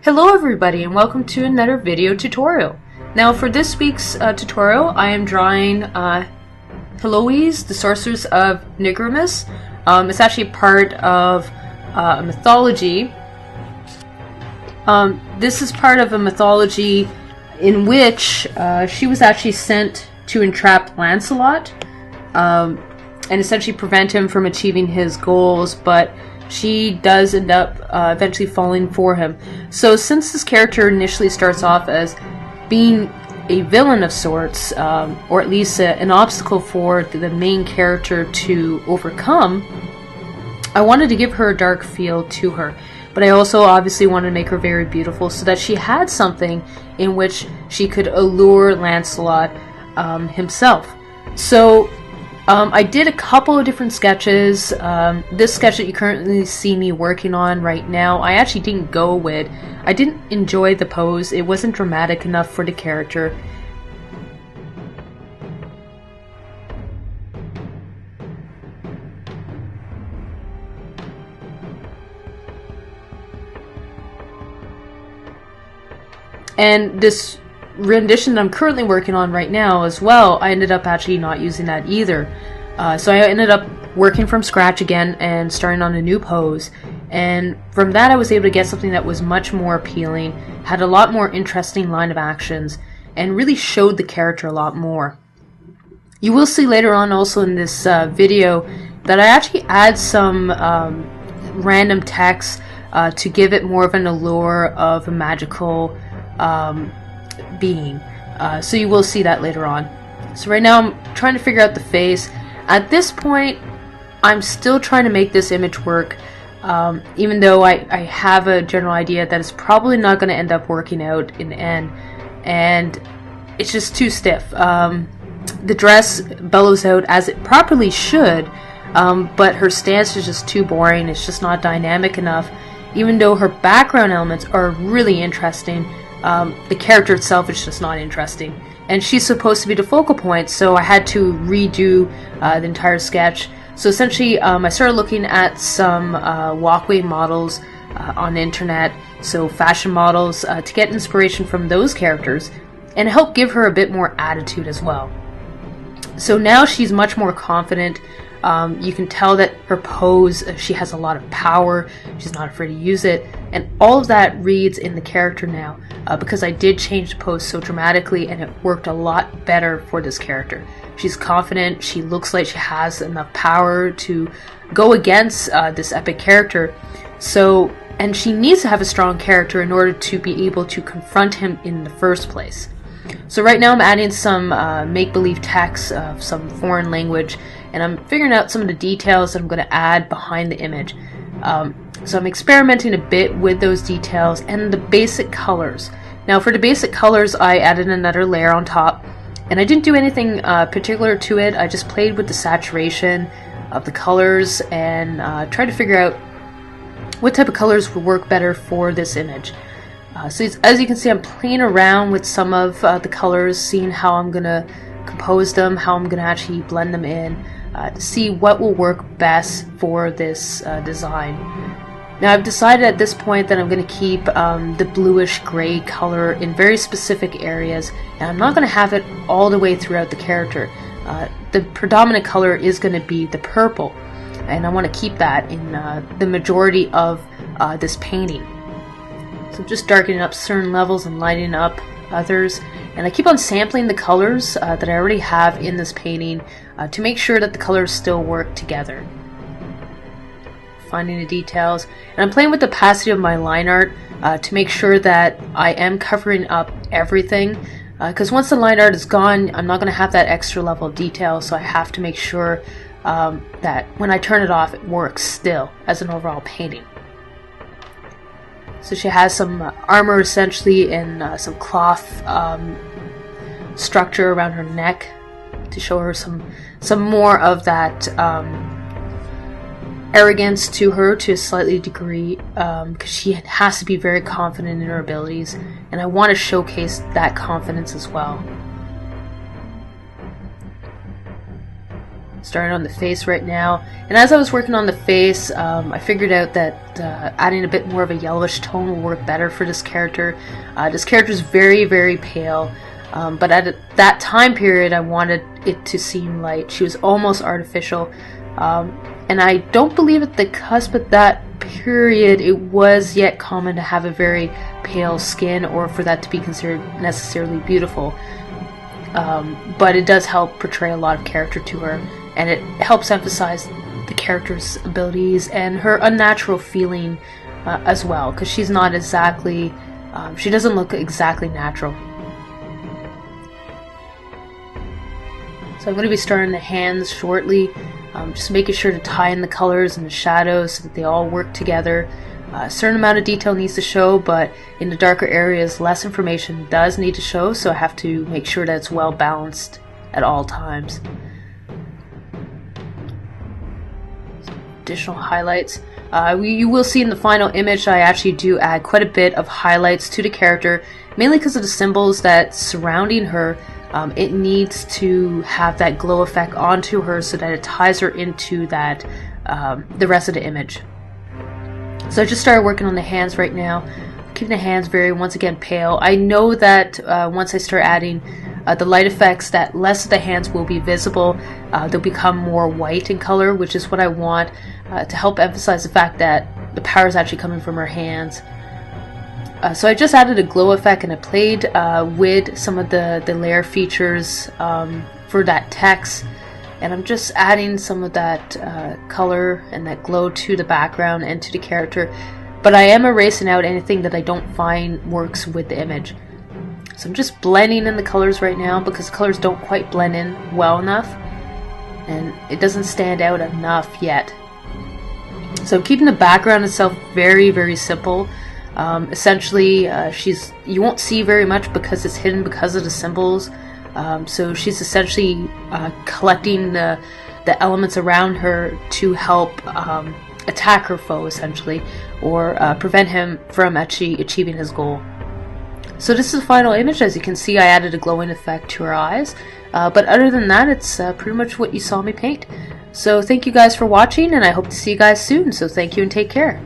Hello everybody and welcome to another video tutorial. Now for this week's tutorial I am drawing Hellowes, the Sorceress of Nigrimus. It's actually part of a mythology. This is part of a mythology in which she was actually sent to entrap Lancelot and essentially prevent him from achieving his goals, but she does end up eventually falling for him. So since this character initially starts off as being a villain of sorts, or at least an obstacle for the main character to overcome, I wanted to give her a dark feel to her. But I also obviously wanted to make her very beautiful so that she had something in which she could allure Lancelot himself. So I did a couple of different sketches. This sketch that you currently see me working on right now, I actually didn't go with. I didn't enjoy the pose. It wasn't dramatic enough for the character. And this rendition that I'm currently working on right now as well, I ended up actually not using that either. So I ended up working from scratch again and starting on a new pose. And from that I was able to get something that was much more appealing, had a lot more interesting line of actions, and really showed the character a lot more. You will see later on also in this video that I actually add some random text to give it more of an allure of a magical being. So you will see that later on. So right now I'm trying to figure out the face. At this point I'm still trying to make this image work, even though I have a general idea that it's probably not going to end up working out in the end, and it's just too stiff. The dress bellows out as it properly should, but her stance is just too boring. It's just not dynamic enough. Even though her background elements are really interesting, the character itself is just not interesting. And she's supposed to be the focal point, so I had to redo the entire sketch. So essentially, I started looking at some walkway models on the internet, so fashion models, to get inspiration from those characters and help give her a bit more attitude as well. So now she's much more confident. You can tell that her pose, she has a lot of power, she's not afraid to use it, and all of that reads in the character now, because I did change the pose so dramatically and it worked a lot better for this character. She's confident, she looks like she has enough power to go against this epic character, and she needs to have a strong character in order to be able to confront him in the first place. So right now I'm adding some make-believe text of some foreign language, and I'm figuring out some of the details that I'm going to add behind the image. So I'm experimenting a bit with those details and the basic colors. Now for the basic colors I added another layer on top, and I didn't do anything particular to it. I just played with the saturation of the colors and tried to figure out what type of colors would work better for this image. So as you can see, I'm playing around with some of the colors, seeing how I'm going to compose them, how I'm going to actually blend them in, to see what will work best for this design. Now I've decided at this point that I'm going to keep the bluish gray color in very specific areas, and I'm not going to have it all the way throughout the character. The predominant color is going to be the purple, and I want to keep that in the majority of this painting. So I'm just darkening up certain levels and lighting up others, and I keep on sampling the colors that I already have in this painting to make sure that the colors still work together. Finding the details, and I'm playing with the opacity of my line art to make sure that I am covering up everything, because once the line art is gone I'm not going to have that extra level of detail, so I have to make sure that when I turn it off it works still as an overall painting. So she has some armor essentially, and some cloth structure around her neck to show her some more of that arrogance to her to a slightly degree, because she has to be very confident in her abilities, and I want to showcase that confidence as well. Starting on the face right now. And as I was working on the face, I figured out that adding a bit more of a yellowish tone will work better for this character. This character is very, very pale. But at that time period, I wanted it to seem light. She was almost artificial. And I don't believe at the cusp of that period it was yet common to have a very pale skin or for that to be considered necessarily beautiful. But it does help portray a lot of character to her, and it helps emphasize the character's abilities and her unnatural feeling as well, because she's not exactly, she doesn't look exactly natural. So I'm going to be starting the hands shortly, just making sure to tie in the colors and the shadows so that they all work together. A certain amount of detail needs to show, but in the darker areas less information does need to show, so I have to make sure that it's well balanced at all times. Additional highlights. You will see in the final image I actually do add quite a bit of highlights to the character, mainly because of the symbols that surrounding her. It needs to have that glow effect onto her so that it ties her into that the rest of the image. So I just started working on the hands right now, keeping the hands very, once again, pale. I know that once I start adding the light effects, that less of the hands will be visible. They'll become more white in color, which is what I want to help emphasize the fact that the power is actually coming from her hands. So I just added a glow effect, and I played with some of the layer features for that text. And I'm just adding some of that color and that glow to the background and to the character. But I am erasing out anything that I don't find works with the image. So I'm just blending in the colors right now because the colors don't quite blend in well enough. And it doesn't stand out enough yet. So I'm keeping the background itself very, very simple. Essentially, you won't see very much because it's hidden because of the symbols. So she's essentially collecting the elements around her to help attack her foe, essentially, or prevent him from actually achieving his goal. So this is the final image. As you can see, I added a glowing effect to her eyes. But other than that, it's pretty much what you saw me paint. So thank you guys for watching, and I hope to see you guys soon. So thank you and take care.